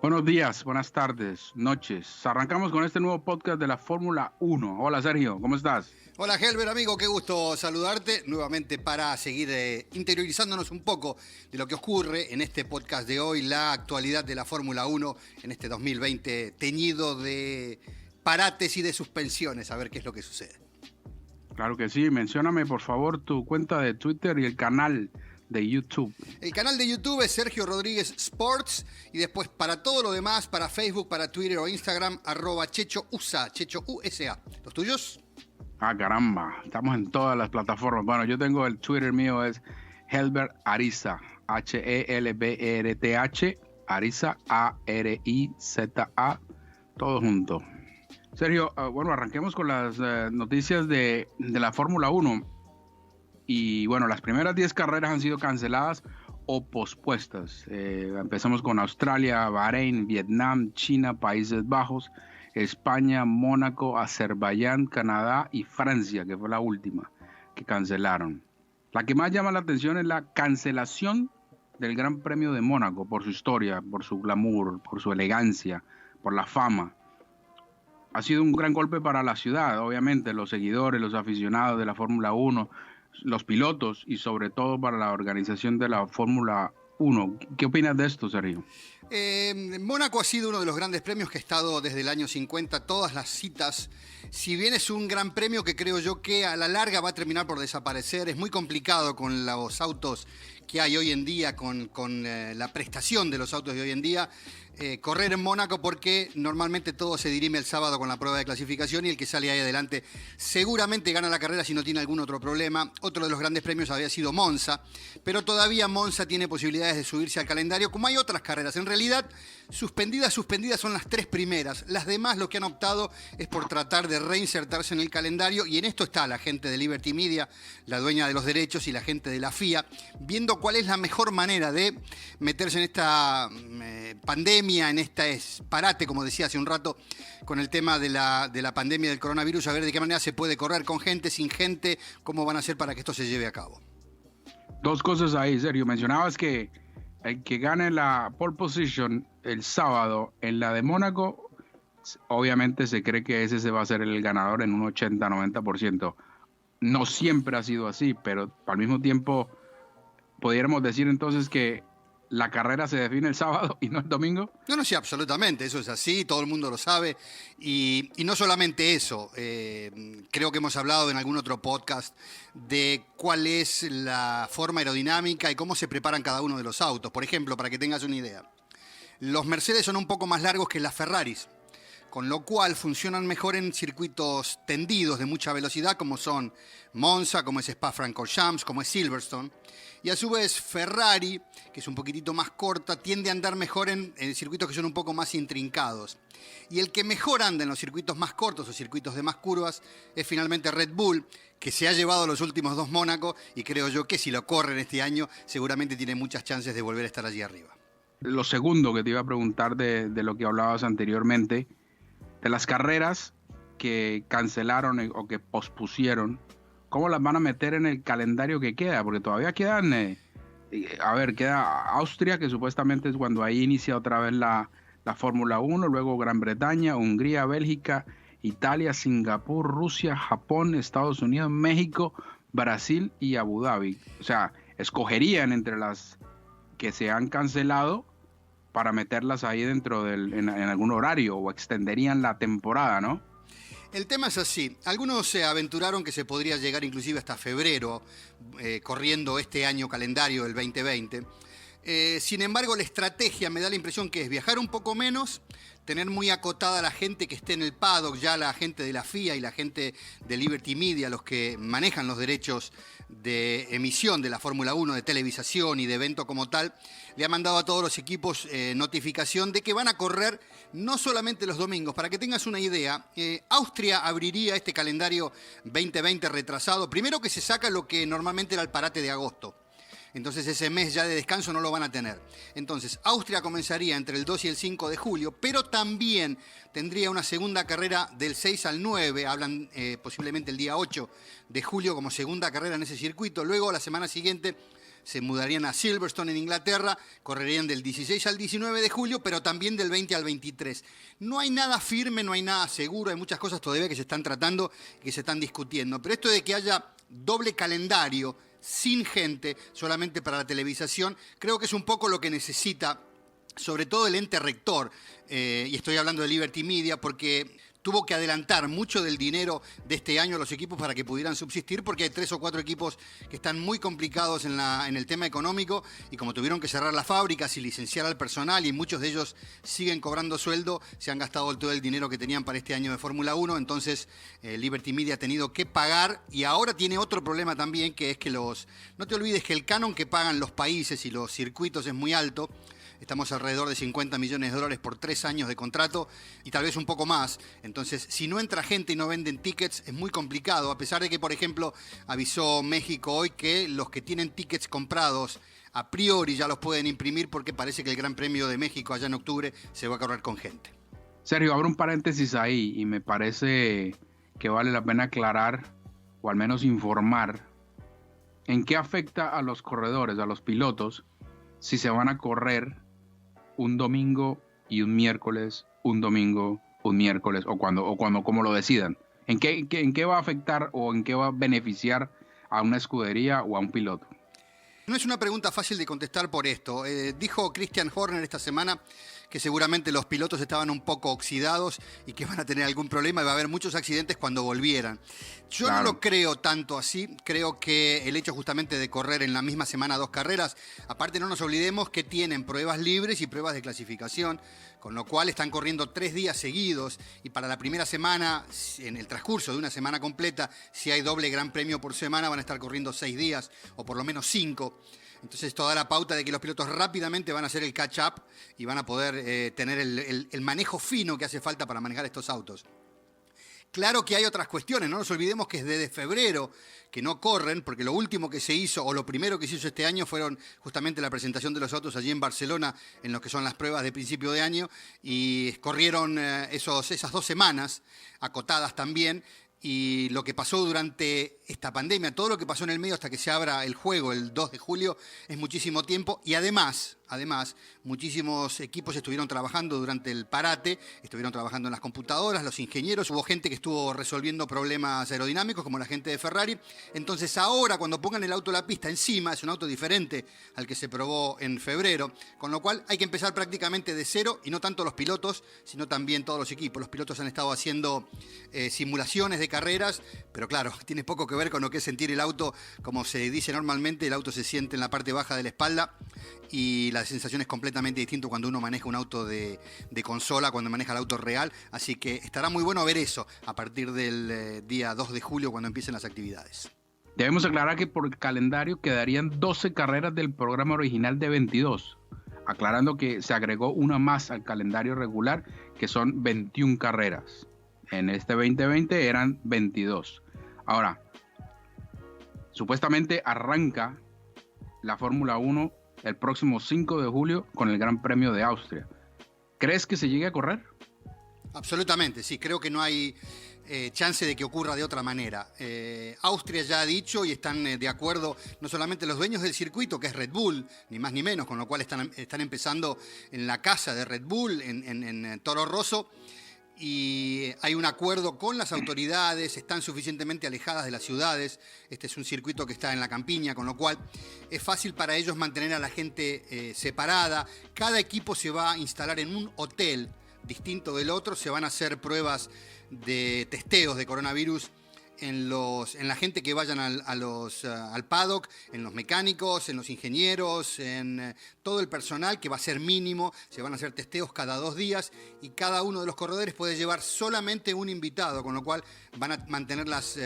Buenos días, buenas tardes, noches. Arrancamos con este nuevo podcast de la Fórmula 1. Hola Sergio, ¿cómo estás? Hola Helber, amigo, qué gusto saludarte nuevamente para seguir interiorizándonos un poco de lo que ocurre en este podcast de hoy, la actualidad de la Fórmula 1 en este 2020 teñido de parates y de suspensiones, a ver qué es lo que sucede. Claro que sí, mencióname por favor tu cuenta de Twitter y el canal de YouTube. El canal de YouTube es Sergio Rodríguez Sports y después para todo lo demás, para Facebook, para Twitter o Instagram, @ChechoUSA, Checho USA. ¿Los tuyos? Ah, caramba, estamos en todas las plataformas. Bueno, yo tengo el Twitter mío, es Helbert Ariza, HELBERTH, Ariza, ARIZA, todo junto. Sergio, bueno, arranquemos con las noticias de la Fórmula 1. Y bueno, las primeras 10 carreras han sido canceladas o pospuestas. Empezamos con Australia, Bahrein, Vietnam, China, Países Bajos, España, Mónaco, Azerbaiyán, Canadá y Francia, que fue la última que cancelaron. La que más llama la atención es la cancelación del Gran Premio de Mónaco por su historia, por su glamour, por su elegancia, por la fama. Ha sido un gran golpe para la ciudad, obviamente, los seguidores, los aficionados de la Fórmula 1, los pilotos y sobre todo para la organización de la Fórmula 1. ¿Qué opinas de esto, Sergio? Mónaco ha sido uno de los grandes premios que ha estado desde el año 50, todas las citas. Si bien es un gran premio que creo yo que a la larga va a terminar por desaparecer, es muy complicado con los autos que hay hoy en día, con la prestación de los autos de hoy en día, correr en Mónaco porque normalmente todo se dirime el sábado con la prueba de clasificación y el que sale ahí adelante seguramente gana la carrera si no tiene algún otro problema. Otro de los grandes premios había sido Monza, pero todavía Monza tiene posibilidades de subirse al calendario como hay otras carreras. En realidad, suspendidas son las 3 primeras. Las demás lo que han optado es por tratar de reinsertarse en el calendario y en esto está la gente de Liberty Media, la dueña de los derechos, y la gente de la FIA, viendo cuál es la mejor manera de meterse en esta pandemia, en este parate, como decía hace un rato, con el tema de la pandemia del coronavirus, a ver de qué manera se puede correr con gente, sin gente, cómo van a hacer para que esto se lleve a cabo. Dos cosas ahí, Sergio. Mencionabas que el que gane la pole position el sábado en la de Mónaco, obviamente se cree que ese se va a ser el ganador en un 80-90%. No siempre ha sido así, pero al mismo tiempo pudiéramos decir entonces que la carrera se define el sábado y no el domingo. No, sí, absolutamente, eso es así, todo el mundo lo sabe. Y no solamente eso, creo que hemos hablado en algún otro podcast de cuál es la forma aerodinámica y cómo se preparan cada uno de los autos. Por ejemplo, para que tengas una idea, los Mercedes son un poco más largos que las Ferraris, con lo cual funcionan mejor en circuitos tendidos de mucha velocidad, como son Monza, como es Spa-Francorchamps, como es Silverstone. Y a su vez Ferrari, que es un poquitito más corta, tiende a andar mejor en circuitos que son un poco más intrincados. Y el que mejor anda en los circuitos más cortos o circuitos de más curvas es finalmente Red Bull, que se ha llevado los últimos 2 Mónaco y creo yo que si lo corren este año seguramente tiene muchas chances de volver a estar allí arriba. Lo segundo que te iba a preguntar de lo que hablabas anteriormente, de las carreras que cancelaron o que pospusieron, ¿cómo las van a meter en el calendario que queda? Porque todavía quedan, queda Austria, que supuestamente es cuando ahí inicia otra vez la Fórmula 1, luego Gran Bretaña, Hungría, Bélgica, Italia, Singapur, Rusia, Japón, Estados Unidos, México, Brasil y Abu Dhabi. O sea, escogerían entre las que se han cancelado para meterlas ahí dentro en algún horario o extenderían la temporada, ¿no? El tema es así. Algunos se aventuraron que se podría llegar inclusive hasta febrero, corriendo este año calendario, el 2020. Sin embargo, la estrategia me da la impresión que es viajar un poco menos, tener muy acotada a la gente que esté en el paddock, ya la gente de la FIA y la gente de Liberty Media, los que manejan los derechos de emisión de la Fórmula 1, de televisación y de evento como tal, le ha mandado a todos los equipos notificación de que van a correr no solamente los domingos. Para que tengas una idea, Austria abriría este calendario 2020 retrasado, primero que se saca lo que normalmente era el parate de agosto. Entonces ese mes ya de descanso no lo van a tener. Entonces Austria comenzaría entre el 2 y el 5 de julio, pero también tendría una segunda carrera del 6 al 9, hablan posiblemente el día 8 de julio como segunda carrera en ese circuito. Luego la semana siguiente se mudarían a Silverstone en Inglaterra, correrían del 16 al 19 de julio, pero también del 20 al 23. No hay nada firme, no hay nada seguro, hay muchas cosas todavía que se están tratando, que se están discutiendo. Pero esto de que haya doble calendario, sin gente, solamente para la televisación, creo que es un poco lo que necesita, sobre todo el ente rector, y estoy hablando de Liberty Media, porque tuvo que adelantar mucho del dinero de este año a los equipos para que pudieran subsistir, porque hay 3 o 4 equipos que están muy complicados en el tema económico, y como tuvieron que cerrar las fábricas y licenciar al personal, y muchos de ellos siguen cobrando sueldo, se han gastado todo el dinero que tenían para este año de Fórmula 1, entonces Liberty Media ha tenido que pagar, y ahora tiene otro problema también, que es que no te olvides que el canon que pagan los países y los circuitos es muy alto. Estamos alrededor de $50 millones por 3 años de contrato y tal vez un poco más. Entonces, si no entra gente y no venden tickets, es muy complicado. A pesar de que, por ejemplo, avisó México hoy que los que tienen tickets comprados a priori ya los pueden imprimir, porque parece que el Gran Premio de México allá en octubre se va a correr con gente. Sergio, abro un paréntesis ahí y me parece que vale la pena aclarar o al menos informar en qué afecta a los corredores, a los pilotos, si se van a correr un domingo y un miércoles, un domingo, un miércoles, o cuando como lo decidan. ¿En qué va a afectar o en qué va a beneficiar a una escudería o a un piloto? No es una pregunta fácil de contestar por esto. Dijo Christian Horner esta semana que seguramente los pilotos estaban un poco oxidados y que van a tener algún problema y va a haber muchos accidentes cuando volvieran. Yo no lo creo tanto así. Creo que el hecho justamente de correr en la misma semana 2 carreras, aparte no nos olvidemos que tienen pruebas libres y pruebas de clasificación, con lo cual están corriendo 3 días seguidos, y para la primera semana, en el transcurso de una semana completa, si hay doble gran premio por semana, van a estar corriendo 6 días o por lo menos 5. Entonces esto da la pauta de que los pilotos rápidamente van a hacer el catch-up y van a poder tener el manejo fino que hace falta para manejar estos autos. Claro que hay otras cuestiones, no nos olvidemos que es desde febrero que no corren, porque lo último que se hizo, o lo primero que se hizo este año, fueron justamente la presentación de los autos allí en Barcelona, en lo que son las pruebas de principio de año, y corrieron esas 2 semanas, acotadas también, y lo que pasó durante esta pandemia, todo lo que pasó en el medio hasta que se abra el juego el 2 de julio, es muchísimo tiempo, y además, muchísimos equipos estuvieron trabajando durante el parate, estuvieron trabajando en las computadoras, los ingenieros, hubo gente que estuvo resolviendo problemas aerodinámicos, como la gente de Ferrari. Entonces ahora, cuando pongan el auto a la pista encima, es un auto diferente al que se probó en febrero, con lo cual hay que empezar prácticamente de cero, y no tanto los pilotos, sino también todos los equipos. Los pilotos han estado haciendo simulaciones de carreras, pero claro, tiene poco que ver con lo que es sentir el auto. Como se dice normalmente, el auto se siente en la parte baja de la espalda, y la sensación es completamente distinta cuando uno maneja un auto de consola, cuando maneja el auto real. Así que estará muy bueno ver eso a partir del día 2 de julio, cuando empiecen las actividades. Debemos aclarar que por el calendario quedarían 12 carreras del programa original de 22, aclarando que se agregó una más al calendario regular, que son 21 carreras. En este 2020 eran 22. Ahora, supuestamente arranca la Fórmula 1 el próximo 5 de julio con el Gran Premio de Austria. ¿Crees que se llegue a correr? Absolutamente, sí. Creo que no hay chance de que ocurra de otra manera. Austria ya ha dicho, y están de acuerdo no solamente los dueños del circuito, que es Red Bull, ni más ni menos, con lo cual están empezando en la casa de Red Bull, en Toro Rosso, y hay un acuerdo con las autoridades, están suficientemente alejadas de las ciudades. Este es un circuito que está en la campiña, con lo cual es fácil para ellos mantener a la gente separada. Cada equipo se va a instalar en un hotel distinto del otro, se van a hacer pruebas de testeos de coronavirus en la gente que vayan al paddock, en los mecánicos, en los ingenieros, en todo el personal, que va a ser mínimo. Se van a hacer testeos cada 2 días, y cada uno de los corredores puede llevar solamente un invitado, con lo cual van a mantener las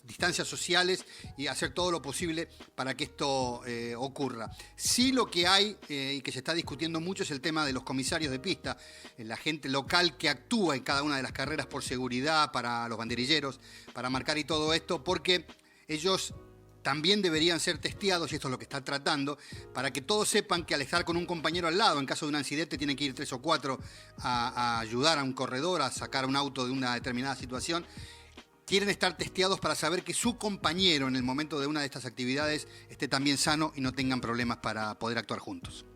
distancias sociales y hacer todo lo posible para que esto ocurra. Sí, lo que hay y que se está discutiendo mucho es el tema de los comisarios de pista, la gente local que actúa en cada una de las carreras por seguridad, para los banderilleros, para marcar y todo esto, porque ellos también deberían ser testeados, y esto es lo que está tratando, para que todos sepan que al estar con un compañero al lado, en caso de un accidente, tienen que ir 3 o 4 a ayudar a un corredor a sacar un auto de una determinada situación. quieren estar testeados para saber que su compañero en el momento de una de estas actividades esté también sano y no tengan problemas para poder actuar juntos.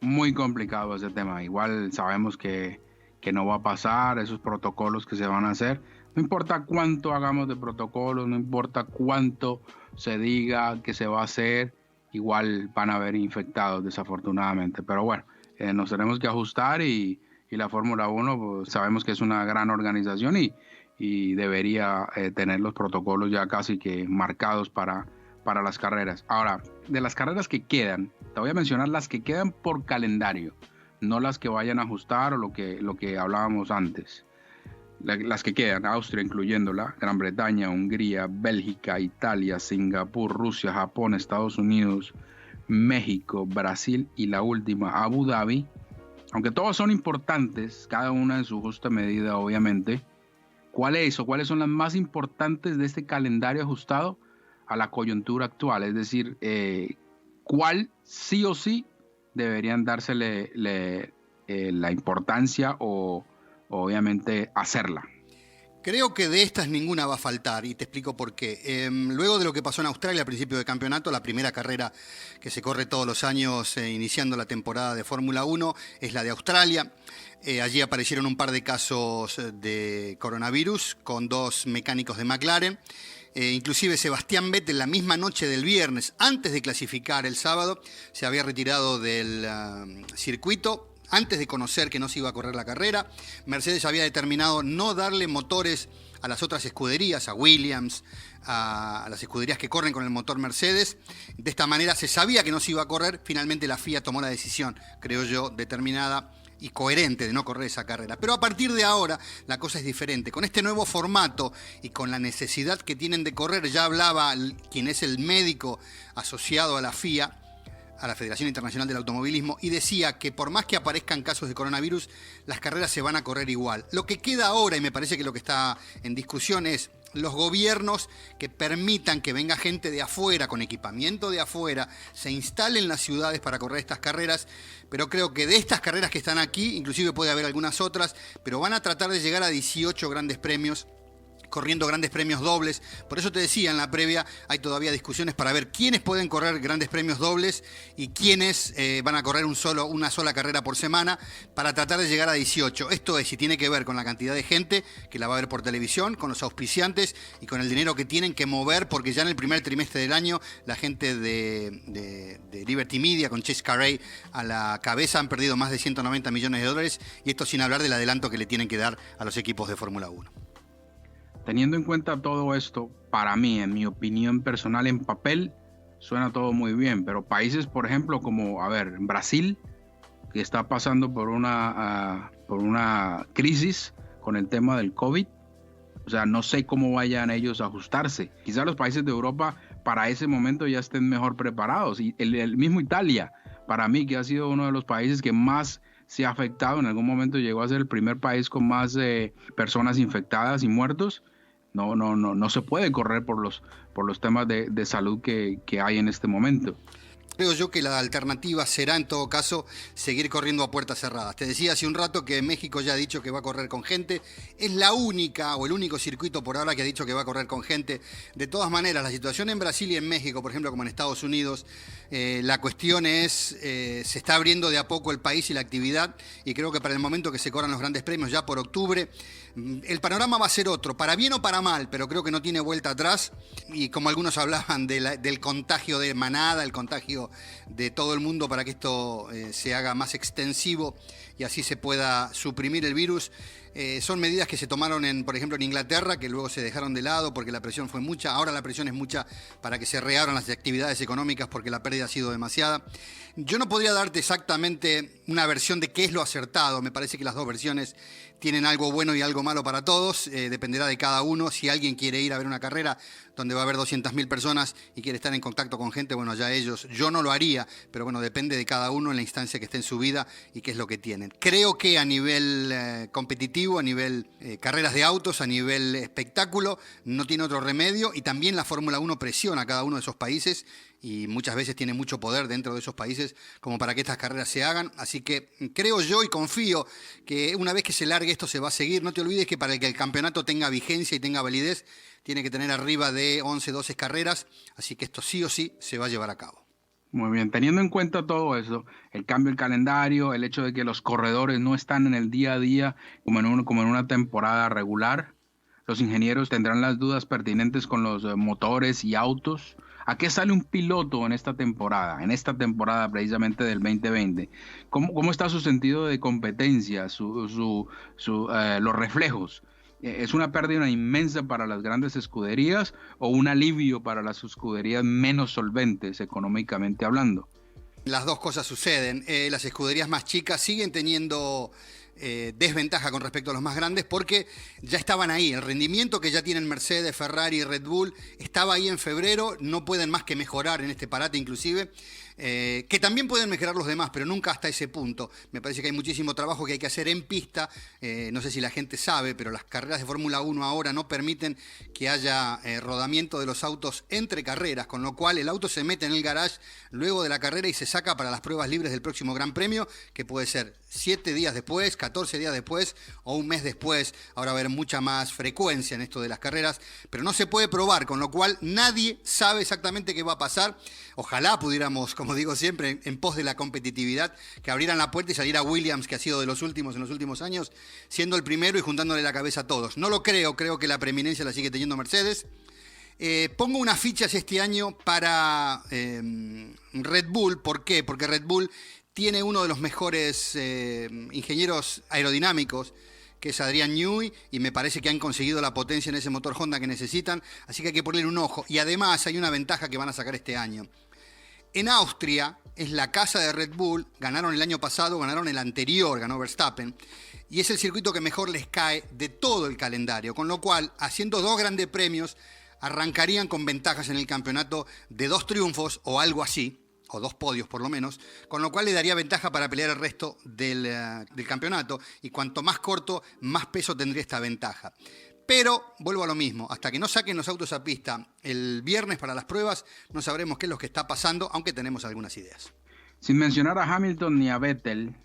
Muy complicado ese tema. Igual sabemos que no va a pasar, esos protocolos que se van a hacer. No importa cuánto hagamos de protocolos, no importa cuánto se diga que se va a hacer, igual van a haber infectados desafortunadamente. Pero bueno, nos tenemos que ajustar y la Fórmula 1 pues, sabemos que es una gran organización y debería tener los protocolos ya casi que marcados para las carreras. Ahora, de las carreras que quedan, te voy a mencionar las que quedan por calendario, no las que vayan a ajustar o lo que hablábamos antes. Las que quedan, Austria incluyéndola, Gran Bretaña, Hungría, Bélgica, Italia, Singapur, Rusia, Japón, Estados Unidos, México, Brasil y la última, Abu Dhabi. Aunque todas son importantes, cada una en su justa medida, obviamente. ¿Cuáles son las más importantes de este calendario ajustado a la coyuntura actual? Es decir, ¿cuál sí o sí deberían dársele la importancia o obviamente hacerla? Creo que de estas ninguna va a faltar y te explico por qué. Luego de lo que pasó en Australia al principio del campeonato, la primera carrera que se corre todos los años iniciando la temporada de Fórmula 1 es la de Australia. Allí aparecieron un par de casos de coronavirus con 2 mecánicos de McLaren. Inclusive Sebastián Vettel la misma noche del viernes, antes de clasificar el sábado, se había retirado del circuito antes de conocer que no se iba a correr la carrera. Mercedes había determinado no darle motores a las otras escuderías, a Williams, a las escuderías que corren con el motor Mercedes. De esta manera se sabía que no se iba a correr. Finalmente la FIA tomó la decisión, creo yo, determinada y coherente de no correr esa carrera. Pero a partir de ahora la cosa es diferente. Con este nuevo formato y con la necesidad que tienen de correr, ya hablaba quien es el médico asociado a la FIA, a la Federación Internacional del Automovilismo, y decía que por más que aparezcan casos de coronavirus, las carreras se van a correr igual. Lo que queda ahora, y me parece que lo que está en discusión, es los gobiernos que permitan que venga gente de afuera, con equipamiento de afuera, se instale en las ciudades para correr estas carreras. Pero creo que de estas carreras que están aquí, inclusive puede haber algunas otras, pero van a tratar de llegar a 18 grandes premios, corriendo grandes premios dobles. Por eso te decía en la previa, hay todavía discusiones para ver quiénes pueden correr grandes premios dobles y quiénes van a correr una sola carrera por semana para tratar de llegar a 18. Esto es, y tiene que ver con la cantidad de gente que la va a ver por televisión, con los auspiciantes y con el dinero que tienen que mover, porque ya en el primer trimestre del año la gente de Liberty Media, con Chase Carey a la cabeza, han perdido más de 190 millones de dólares, y esto sin hablar del adelanto que le tienen que dar a los equipos de Fórmula 1. Teniendo en cuenta todo esto, para mí, en mi opinión personal, en papel, suena todo muy bien, pero países, por ejemplo, como, Brasil, que está pasando por una crisis con el tema del COVID, o sea, no sé cómo vayan ellos a ajustarse. Quizás los países de Europa para ese momento ya estén mejor preparados. Y el mismo Italia, para mí, que ha sido uno de los países que más se ha afectado, en algún momento llegó a ser el primer país con más personas infectadas y muertos. No se puede correr por los temas de salud que hay en este momento. Creo yo que la alternativa será, en todo caso, seguir corriendo a puertas cerradas. Te decía hace un rato que México ya ha dicho que va a correr con gente. Es la única o el único circuito por ahora que ha dicho que va a correr con gente. De todas maneras, la situación en Brasil y en México, por ejemplo, como en Estados Unidos, la cuestión es, se está abriendo de a poco el país y la actividad, y creo que para el momento que se corran los grandes premios, ya por octubre, el panorama va a ser otro, para bien o para mal, pero creo que no tiene vuelta atrás. Y como algunos hablaban del contagio de manada, el contagio de todo el mundo, para que esto se haga más extensivo y así se pueda suprimir el virus. Son medidas que se tomaron, por ejemplo, en Inglaterra, que luego se dejaron de lado porque la presión fue mucha. Ahora la presión es mucha para que se reabran las actividades económicas porque la pérdida ha sido demasiada. Yo no podría darte exactamente una versión de qué es lo acertado. Me parece que las dos versiones tienen algo bueno y algo malo para todos. Dependerá de cada uno. Si alguien quiere ir a ver una carrera donde va a haber 200.000 personas y quiere estar en contacto con gente, bueno, ya ellos. Yo no lo haría, pero bueno, depende de cada uno en la instancia que esté en su vida y qué es lo que tienen. Creo que a nivel competitivo, competitivo, a nivel carreras de autos, a nivel espectáculo, no tiene otro remedio, y también la Fórmula 1 presiona a cada uno de esos países y muchas veces tiene mucho poder dentro de esos países como para que estas carreras se hagan. Así que creo yo y confío que una vez que se largue esto se va a seguir. No te olvides que para que el campeonato tenga vigencia y tenga validez, tiene que tener arriba de 11, 12 carreras, así que esto sí o sí se va a llevar a cabo. Muy bien, teniendo en cuenta todo eso, el cambio del calendario, el hecho de que los corredores no están en el día a día como en una temporada regular, los ingenieros tendrán las dudas pertinentes con los motores y autos. ¿A qué sale un piloto en esta temporada precisamente del 2020? ¿Cómo está su sentido de competencia, los reflejos? ¿Es una pérdida inmensa para las grandes escuderías o un alivio para las escuderías menos solventes económicamente hablando? Las dos cosas suceden. Las escuderías más chicas siguen teniendo desventaja con respecto a los más grandes porque ya estaban ahí. El rendimiento que ya tienen Mercedes, Ferrari y Red Bull estaba ahí en febrero. No pueden más que mejorar en este parate inclusive. Que también pueden mejorar los demás, pero nunca hasta ese punto. Me parece que hay muchísimo trabajo que hay que hacer en pista. No sé si la gente sabe, pero las carreras de Fórmula 1 ahora no permiten que haya rodamiento de los autos entre carreras, con lo cual el auto se mete en el garage luego de la carrera y se saca para las pruebas libres del próximo Gran Premio, que puede ser 7 días después, 14 días después o un mes después. Ahora va a haber mucha más frecuencia en esto de las carreras, pero no se puede probar, con lo cual nadie sabe exactamente qué va a pasar. Ojalá pudiéramos, como digo siempre, en pos de la competitividad, que abrieran la puerta y saliera Williams, que ha sido de los últimos en los últimos años, siendo el primero y juntándole la cabeza a todos. No lo creo que la preeminencia la sigue teniendo Mercedes. Pongo unas fichas este año para Red Bull. ¿Por qué? Porque Red Bull tiene uno de los mejores ingenieros aerodinámicos, que es Adrian Newey, y me parece que han conseguido la potencia en ese motor Honda que necesitan, así que hay que ponerle un ojo. Y además hay una ventaja que van a sacar este año. En Austria es la casa de Red Bull, ganaron el año pasado, ganaron el anterior, ganó Verstappen, y es el circuito que mejor les cae de todo el calendario, con lo cual, haciendo 2 grandes premios, arrancarían con ventajas en el campeonato de 2 triunfos o algo así, o 2 podios por lo menos, con lo cual le daría ventaja para pelear el resto del campeonato, y cuanto más corto, más peso tendría esta ventaja. Pero, vuelvo a lo mismo, hasta que no saquen los autos a pista el viernes para las pruebas, no sabremos qué es lo que está pasando, aunque tenemos algunas ideas. Sin mencionar a Hamilton ni a Vettel,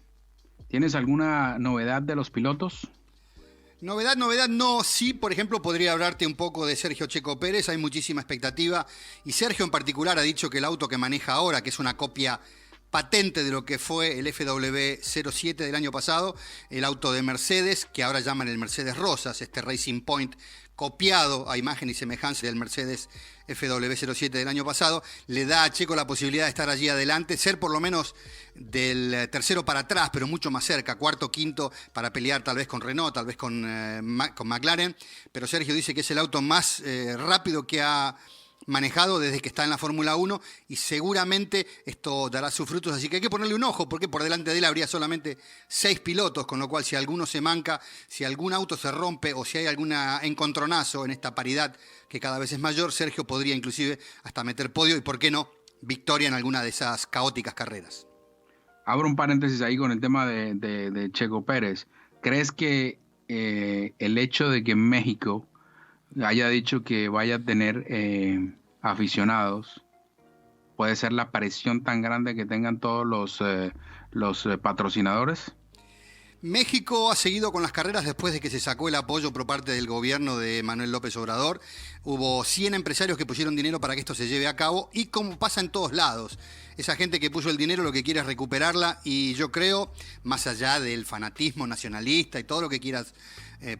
¿tienes alguna novedad de los pilotos? Novedad no. Sí, por ejemplo, podría hablarte un poco de Sergio Checo Pérez. Hay muchísima expectativa y Sergio en particular ha dicho que el auto que maneja ahora, que es una copia patente de lo que fue el FW07 del año pasado, el auto de Mercedes, que ahora llaman el Mercedes Rosas, este Racing Point copiado a imagen y semejanza del Mercedes FW07 del año pasado, le da a Checo la posibilidad de estar allí adelante, ser por lo menos del tercero para atrás, pero mucho más cerca, cuarto, quinto, para pelear tal vez con Renault, tal vez con McLaren, pero Sergio dice que es el auto más rápido que ha manejado desde que está en la Fórmula 1 y seguramente esto dará sus frutos, así que hay que ponerle un ojo porque por delante de él habría solamente 6 pilotos, con lo cual si alguno se manca, si algún auto se rompe o si hay algún encontronazo en esta paridad que cada vez es mayor, Sergio podría inclusive hasta meter podio y por qué no, victoria en alguna de esas caóticas carreras. Abro un paréntesis ahí con el tema de Checo Pérez. ¿Crees que el hecho de que México haya dicho que vaya a tener aficionados, puede ser la presión tan grande que tengan todos los patrocinadores? México ha seguido con las carreras después de que se sacó el apoyo por parte del gobierno de Manuel López Obrador. Hubo 100 empresarios que pusieron dinero para que esto se lleve a cabo y como pasa en todos lados, esa gente que puso el dinero lo que quiere es recuperarla y yo creo, más allá del fanatismo nacionalista y todo lo que quieras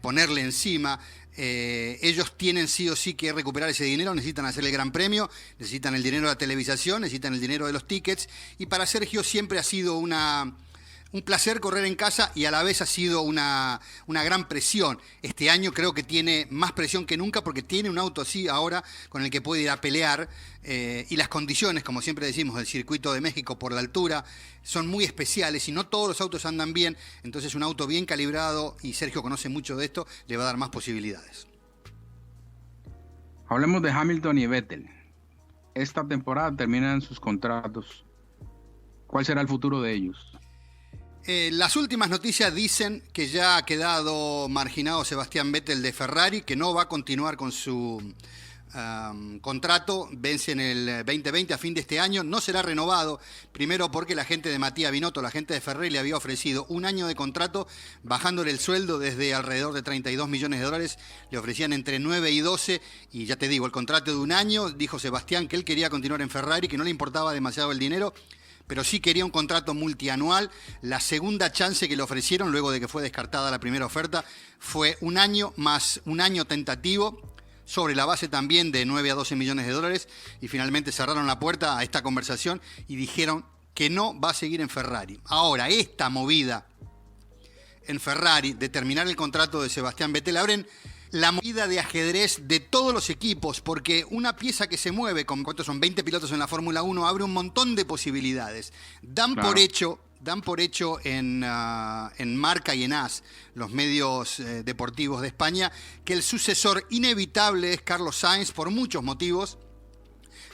ponerle encima, ellos tienen sí o sí que recuperar ese dinero, necesitan hacer el Gran Premio, necesitan el dinero de la televisación, necesitan el dinero de los tickets y para Sergio siempre ha sido un placer correr en casa y a la vez ha sido una gran presión. Este año creo que tiene más presión que nunca porque tiene un auto así ahora con el que puede ir a pelear y las condiciones, como siempre decimos, del circuito de México por la altura son muy especiales y no todos los autos andan bien, entonces un auto bien calibrado, y Sergio conoce mucho de esto, le va a dar más posibilidades. Hablemos de Hamilton y Vettel. Esta temporada terminan sus contratos. ¿Cuál será el futuro de ellos? Las últimas noticias dicen que ya ha quedado marginado Sebastián Vettel de Ferrari, que no va a continuar con su contrato, vence en el 2020 a fin de este año, no será renovado, primero porque la gente de Matías Binotto, la gente de Ferrari, le había ofrecido un año de contrato, bajándole el sueldo desde alrededor de $32 millones, le ofrecían entre 9 y 12, y ya te digo, el contrato de un año, dijo Sebastián que él quería continuar en Ferrari, que no le importaba demasiado el dinero, pero sí quería un contrato multianual. La segunda chance que le ofrecieron, luego de que fue descartada la primera oferta, fue un año más un año tentativo, sobre la base también de 9 a 12 millones de dólares, y finalmente cerraron la puerta a esta conversación y dijeron que no va a seguir en Ferrari. Ahora, esta movida en Ferrari de terminar el contrato de Sebastián Vettel abren la movida de ajedrez de todos los equipos, porque una pieza que se mueve, con ¿cuántos son? 20 pilotos en la Fórmula 1, abre un montón de posibilidades. Dan por hecho en Marca y en AS, los medios deportivos de España, que el sucesor inevitable es Carlos Sainz por muchos motivos,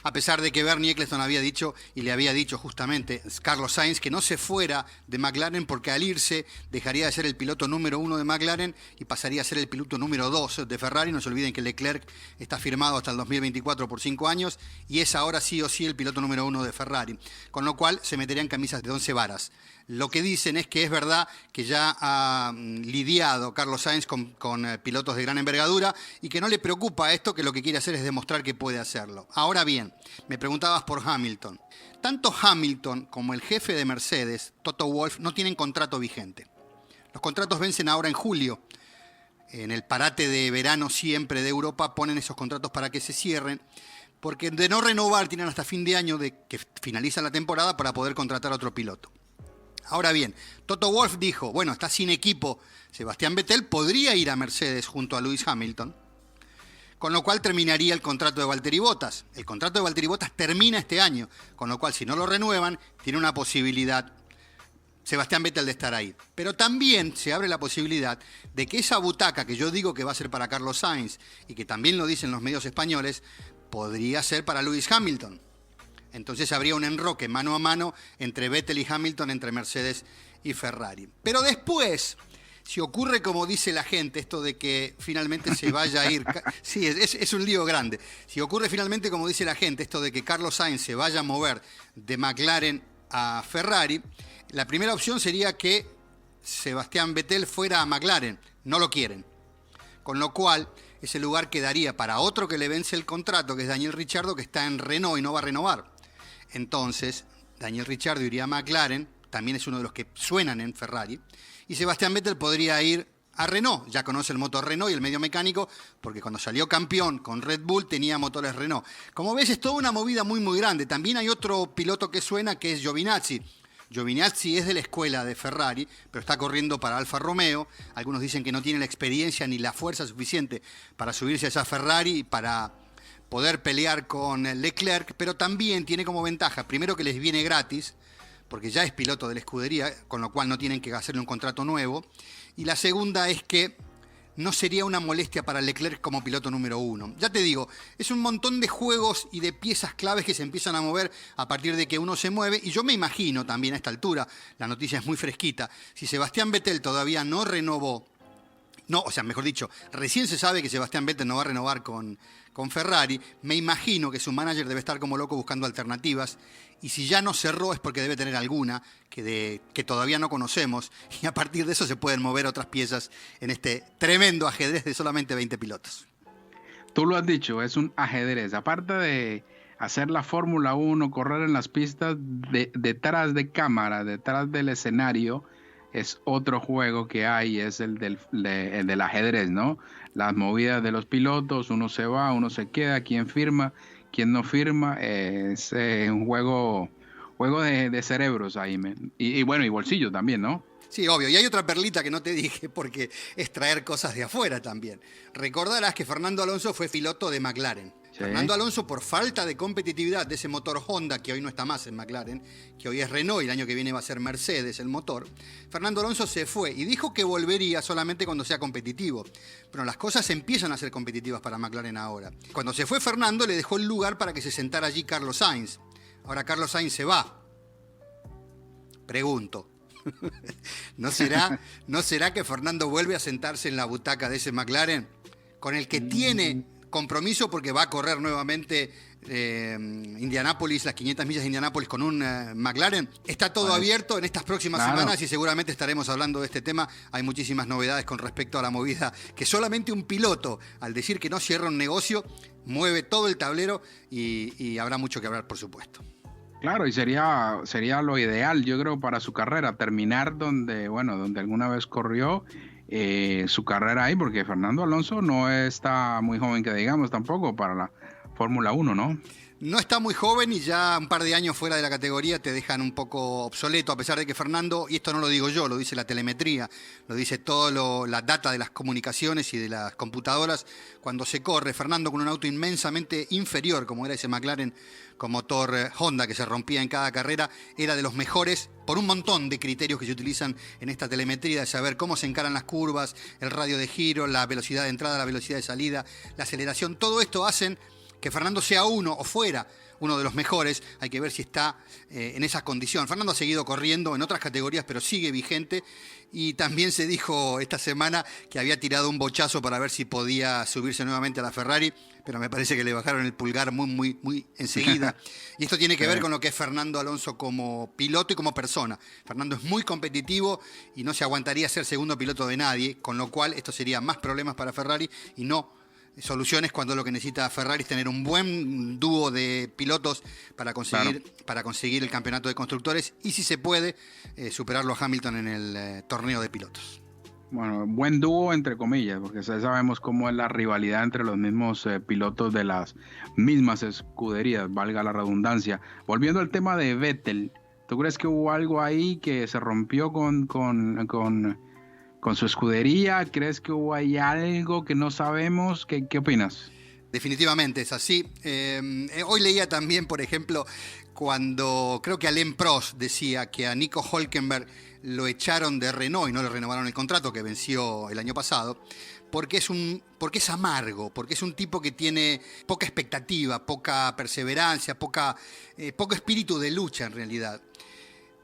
a pesar de que Bernie Ecclestone había dicho, y le había dicho justamente Carlos Sainz, que no se fuera de McLaren porque al irse dejaría de ser el piloto número 1 de McLaren y pasaría a ser el piloto número 2 de Ferrari. No se olviden que Leclerc está firmado hasta el 2024 por 5 años y es ahora sí o sí el piloto número 1 de Ferrari, con lo cual se meterían camisas de 11 varas. Lo que dicen es que es verdad que ya ha lidiado Carlos Sainz con pilotos de gran envergadura y que no le preocupa esto, que lo que quiere hacer es demostrar que puede hacerlo. Ahora bien, me preguntabas por Hamilton. Tanto Hamilton como el jefe de Mercedes, Toto Wolff, no tienen contrato vigente. Los contratos vencen ahora en julio. En el parate de verano siempre de Europa ponen esos contratos para que se cierren, porque de no renovar tienen hasta fin de año de que finaliza la temporada para poder contratar a otro piloto. Ahora bien, Toto Wolff dijo, bueno, está sin equipo Sebastián Vettel, podría ir a Mercedes junto a Lewis Hamilton, con lo cual terminaría el contrato de Valtteri Bottas. El contrato de Valtteri Bottas termina este año, con lo cual si no lo renuevan, tiene una posibilidad Sebastián Vettel de estar ahí. Pero también se abre la posibilidad de que esa butaca que yo digo que va a ser para Carlos Sainz, y que también lo dicen los medios españoles, podría ser para Lewis Hamilton. Entonces habría un enroque mano a mano entre Vettel y Hamilton, entre Mercedes y Ferrari. Pero después, si ocurre como dice la gente, esto de que finalmente se vaya a ir... Sí, es un lío grande. Si ocurre finalmente como dice la gente, esto de que Carlos Sainz se vaya a mover de McLaren a Ferrari, la primera opción sería que Sebastián Vettel fuera a McLaren. No lo quieren. Con lo cual, ese lugar quedaría para otro que le vence el contrato, que es Daniel Ricciardo, que está en Renault y no va a renovar. Entonces, Daniel Ricciardo iría a McLaren, también es uno de los que suenan en Ferrari, y Sebastián Vettel podría ir a Renault, ya conoce el motor Renault y el medio mecánico, porque cuando salió campeón con Red Bull tenía motores Renault. Como ves, es toda una movida muy muy grande. También hay otro piloto que suena, que es Giovinazzi. Giovinazzi es de la escuela de Ferrari, pero está corriendo para Alfa Romeo. Algunos dicen que no tiene la experiencia ni la fuerza suficiente para subirse a esa Ferrari y para poder pelear con Leclerc, pero también tiene como ventaja, primero, que les viene gratis, porque ya es piloto de la escudería, con lo cual no tienen que hacerle un contrato nuevo, y la segunda es que no sería una molestia para Leclerc como piloto número 1. Ya te digo, es un montón de juegos y de piezas claves que se empiezan a mover a partir de que uno se mueve, y yo me imagino también a esta altura, la noticia es muy fresquita, si Sebastián Vettel todavía no renovó, mejor dicho, recién se sabe que Sebastián Vettel no va a renovar con Ferrari, me imagino que su manager debe estar como loco buscando alternativas, y si ya no cerró es porque debe tener alguna que todavía no conocemos, y a partir de eso se pueden mover otras piezas en este tremendo ajedrez de solamente 20 pilotos. Tú lo has dicho, es un ajedrez. Aparte de hacer la Fórmula 1, correr en las pistas, detrás de cámara, detrás del escenario, es otro juego que hay, es el del ajedrez, ¿no? Las movidas de los pilotos, uno se va, uno se queda, quién firma, quién no firma, es un juego de cerebros ahí, y bueno, y bolsillo también, ¿no? Sí, obvio. Y hay otra perlita que no te dije, porque es traer cosas de afuera también. Recordarás que Fernando Alonso fue piloto de McLaren. Sí. Fernando Alonso, por falta de competitividad de ese motor Honda, que hoy no está más en McLaren, que hoy es Renault y el año que viene va a ser Mercedes el motor, Fernando Alonso se fue y dijo que volvería solamente cuando sea competitivo. Pero las cosas empiezan a ser competitivas para McLaren ahora. Cuando se fue Fernando, le dejó el lugar para que se sentara allí Carlos Sainz. Ahora Carlos Sainz se va. Pregunto, ¿No será que Fernando vuelve a sentarse en la butaca de ese McLaren con el que tiene compromiso porque va a correr nuevamente Indianápolis, las 500 millas de Indianápolis con un McLaren? Está todo abierto en estas próximas semanas y seguramente estaremos hablando de este tema. Hay muchísimas novedades con respecto a la movida, que solamente un piloto, al decir que no cierra un negocio, mueve todo el tablero y habrá mucho que hablar, por supuesto. Claro, y sería lo ideal, yo creo, para su carrera, terminar donde alguna vez corrió su carrera ahí, porque Fernando Alonso no está muy joven, que digamos, tampoco para la Fórmula 1, ¿no? No está muy joven y ya un par de años fuera de la categoría te dejan un poco obsoleto, a pesar de que Fernando, y esto no lo digo yo, lo dice la telemetría, lo dice todo la data de las comunicaciones y de las computadoras, cuando se corre, Fernando con un auto inmensamente inferior, como era ese McLaren con motor Honda que se rompía en cada carrera, era de los mejores por un montón de criterios que se utilizan en esta telemetría, de saber cómo se encaran las curvas, el radio de giro, la velocidad de entrada, la velocidad de salida, la aceleración, todo esto hacen que Fernando sea fuera uno de los mejores. Hay que ver si está en esas condiciones. Fernando ha seguido corriendo en otras categorías, pero sigue vigente. Y también se dijo esta semana que había tirado un bochazo para ver si podía subirse nuevamente a la Ferrari, pero me parece que le bajaron el pulgar muy enseguida. Y esto tiene que ver con lo que es Fernando Alonso como piloto y como persona. Fernando es muy competitivo y no se aguantaría ser segundo piloto de nadie, con lo cual esto sería más problemas para Ferrari y no soluciones, cuando lo que necesita Ferrari es tener un buen dúo de pilotos para conseguir el campeonato de constructores y, si se puede, superarlo a Hamilton en el torneo de pilotos. Bueno, buen dúo entre comillas, porque sabemos cómo es la rivalidad entre los mismos pilotos de las mismas escuderías, valga la redundancia. Volviendo al tema de Vettel, ¿tú crees que hubo algo ahí que se rompió con su escudería? ¿Crees que hubo ahí algo que no sabemos? ¿Qué opinas? Definitivamente es así. Hoy leía también, por ejemplo, cuando creo que Alain Prost decía que a Nico Hülkenberg lo echaron de Renault y no le renovaron el contrato que venció el año pasado, porque es amargo, porque es un tipo que tiene poca expectativa, poca perseverancia, poco espíritu de lucha en realidad.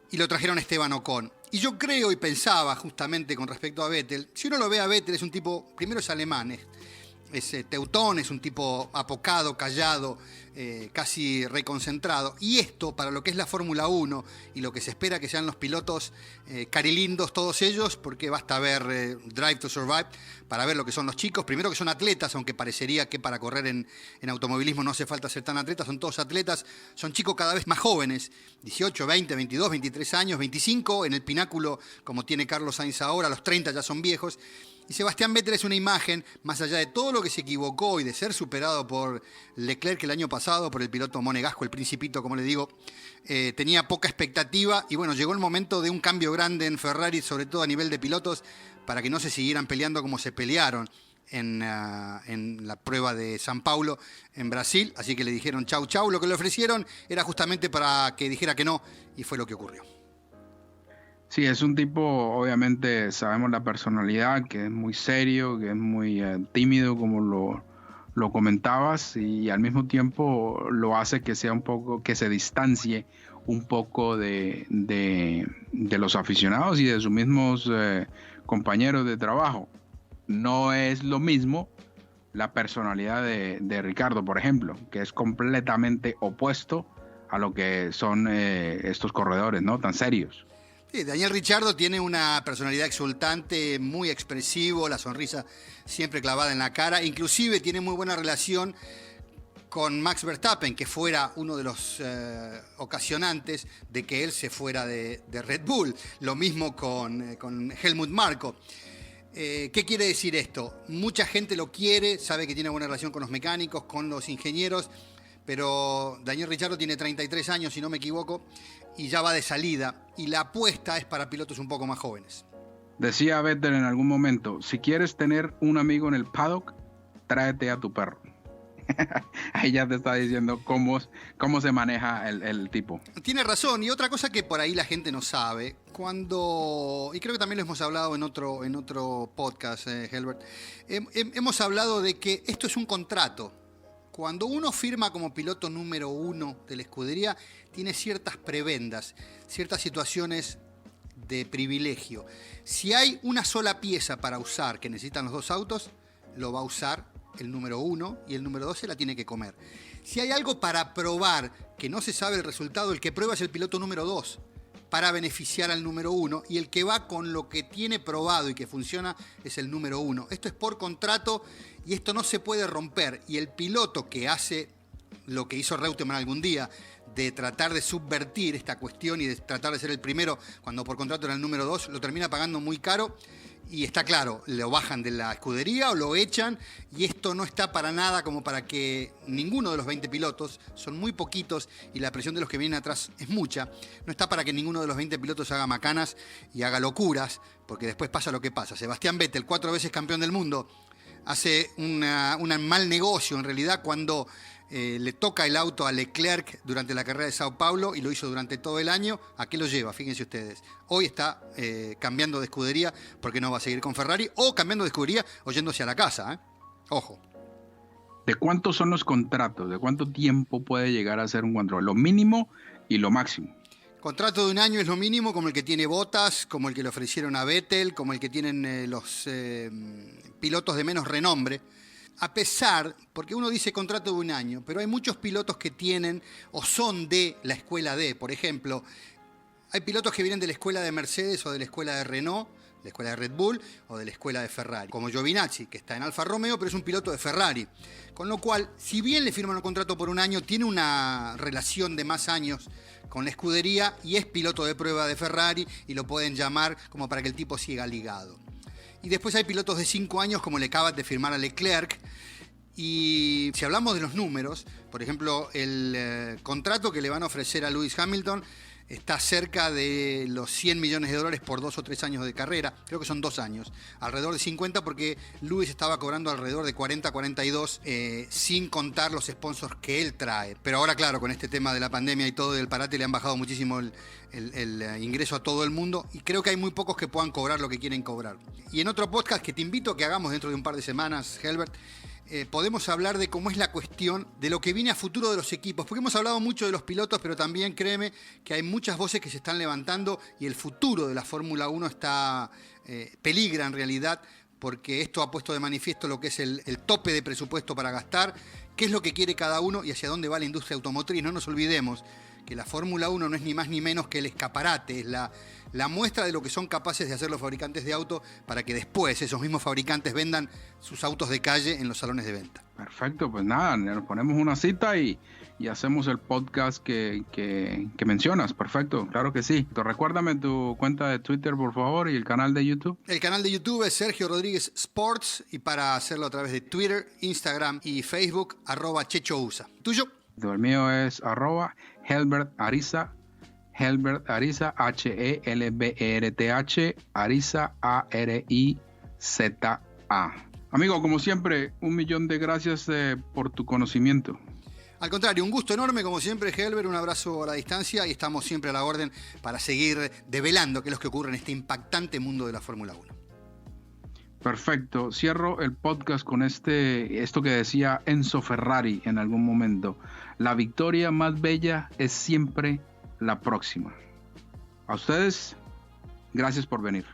Y lo trajeron a Esteban Ocon. Y yo creo y pensaba justamente con respecto a Vettel, si uno lo ve a Vettel, es un tipo, primero es alemán, es teutón, es un tipo apocado, callado, casi reconcentrado. Y esto, para lo que es la Fórmula 1 y lo que se espera que sean los pilotos carilindos todos ellos, porque basta ver Drive to Survive para ver lo que son los chicos. Primero que son atletas, aunque parecería que para correr en automovilismo no hace falta ser tan atletas, son todos atletas, son chicos cada vez más jóvenes, 18, 20, 22, 23 años, 25, en el pináculo como tiene Carlos Sainz ahora, a los 30 ya son viejos. Y Sebastián Vettel es una imagen, más allá de todo lo que se equivocó y de ser superado por Leclerc el año pasado, por el piloto Monegasco, el principito, como le digo, tenía poca expectativa y bueno, llegó el momento de un cambio grande en Ferrari, sobre todo a nivel de pilotos, para que no se siguieran peleando como se pelearon en la prueba de San Paulo en Brasil. Así que le dijeron chau. Lo que le ofrecieron era justamente para que dijera que no y fue lo que ocurrió. Sí, es un tipo, obviamente sabemos la personalidad, que es muy serio, que es muy tímido, como lo comentabas, y al mismo tiempo lo hace que sea un poco, que se distancie un poco de los aficionados y de sus mismos compañeros de trabajo. No es lo mismo la personalidad de Ricardo, por ejemplo, que es completamente opuesto a lo que son estos corredores, ¿no? Tan serios. Sí, Daniel Ricciardo tiene una personalidad exultante, muy expresivo, la sonrisa siempre clavada en la cara. Inclusive tiene muy buena relación con Max Verstappen, que fuera uno de los ocasionantes de que él se fuera de Red Bull. Lo mismo con Helmut Marko. ¿Qué quiere decir esto? Mucha gente lo quiere, sabe que tiene buena relación con los mecánicos, con los ingenieros, pero Daniel Ricciardo tiene 33 años, si no me equivoco, y ya va de salida, y la apuesta es para pilotos un poco más jóvenes. Decía Vettel en algún momento, si quieres tener un amigo en el paddock, tráete a tu perro. Ahí ya te está diciendo cómo se maneja el tipo. Tiene razón, y otra cosa que por ahí la gente no sabe, y creo que también lo hemos hablado en otro podcast, Helbert, hemos hablado de que esto es un contrato. Cuando uno firma como piloto número 1 de la escudería, tiene ciertas prebendas, ciertas situaciones de privilegio. Si hay una sola pieza para usar que necesitan los dos autos, lo va a usar el número 1 y el número 2 se la tiene que comer. Si hay algo para probar que no se sabe el resultado, el que prueba es el piloto número 2 para beneficiar al número 1, y el que va con lo que tiene probado y que funciona es el número 1. Esto es por contrato y esto no se puede romper, y el piloto que hace lo que hizo Reutemann algún día, de tratar de subvertir esta cuestión y de tratar de ser el primero cuando por contrato era el número 2, lo termina pagando muy caro. Y está claro, lo bajan de la escudería o lo echan, y esto no está para nada como para que ninguno de los 20 pilotos, son muy poquitos y la presión de los que vienen atrás es mucha, no está para que ninguno de los 20 pilotos haga macanas y haga locuras, porque después pasa lo que pasa. Sebastián Vettel, 4 veces campeón del mundo, hace un mal negocio en realidad cuando le toca el auto a Leclerc durante la carrera de Sao Paulo, y lo hizo durante todo el año. ¿A qué lo lleva? Fíjense ustedes. Hoy está cambiando de escudería porque no va a seguir con Ferrari, o cambiando de escudería o yéndose a la casa, ¿eh? Ojo. ¿De cuántos son los contratos? ¿De cuánto tiempo puede llegar a ser un contrato? Lo mínimo y lo máximo. Contrato de un año es lo mínimo, como el que tiene Bottas, como el que le ofrecieron a Vettel, como el que tienen los pilotos de menos renombre. A pesar, porque uno dice contrato de un año, pero hay muchos pilotos que tienen o son de la escuela D. Por ejemplo, hay pilotos que vienen de la escuela de Mercedes o de la escuela de Renault, de la escuela de Red Bull o de la escuela de Ferrari. Como Giovinazzi, que está en Alfa Romeo, pero es un piloto de Ferrari. Con lo cual, si bien le firman un contrato por un año, tiene una relación de más años con la escudería y es piloto de prueba de Ferrari, y lo pueden llamar como para que el tipo siga ligado. Y después hay pilotos de 5 años, como le acaban de firmar a Leclerc. Y si hablamos de los números, por ejemplo, el contrato que le van a ofrecer a Lewis Hamilton está cerca de los $100 millones por 2 o 3 años de carrera. Creo que son 2 años, alrededor de 50, porque Lewis estaba cobrando alrededor de 40, 42, sin contar los sponsors que él trae. Pero ahora, claro, con este tema de la pandemia y todo del parate, le han bajado muchísimo el ingreso a todo el mundo, y creo que hay muy pocos que puedan cobrar lo que quieren cobrar. Y en otro podcast que te invito a que hagamos dentro de un par de semanas, Helbert, podemos hablar de cómo es la cuestión de lo que viene a futuro de los equipos, porque hemos hablado mucho de los pilotos, pero también créeme que hay muchas voces que se están levantando, y el futuro de la Fórmula 1 está peligra en realidad, porque esto ha puesto de manifiesto lo que es el tope de presupuesto para gastar, qué es lo que quiere cada uno y hacia dónde va la industria automotriz. No nos olvidemos que la Fórmula 1 no es ni más ni menos que el escaparate, es la muestra de lo que son capaces de hacer los fabricantes de autos para que después esos mismos fabricantes vendan sus autos de calle en los salones de venta. Perfecto, pues nada, nos ponemos una cita y hacemos el podcast que mencionas. Perfecto, claro que sí. Recuérdame tu cuenta de Twitter, por favor, y el canal de YouTube. El canal de YouTube es Sergio Rodríguez Sports, y para hacerlo a través de Twitter, Instagram y Facebook, @ChechoUsa. ¿Tuyo? El mío es @Helbert Ariza, Helbert Ariza, HELBERTH, Ariza, ARIZA. Amigo, como siempre, 1.000.000 de gracias por tu conocimiento. Al contrario, un gusto enorme como siempre, Helbert, un abrazo a la distancia, y estamos siempre a la orden para seguir develando qué es lo que ocurre en este impactante mundo de la Fórmula 1. Perfecto, cierro el podcast con esto que decía Enzo Ferrari en algún momento: la victoria más bella es siempre la próxima. A ustedes, gracias por venir.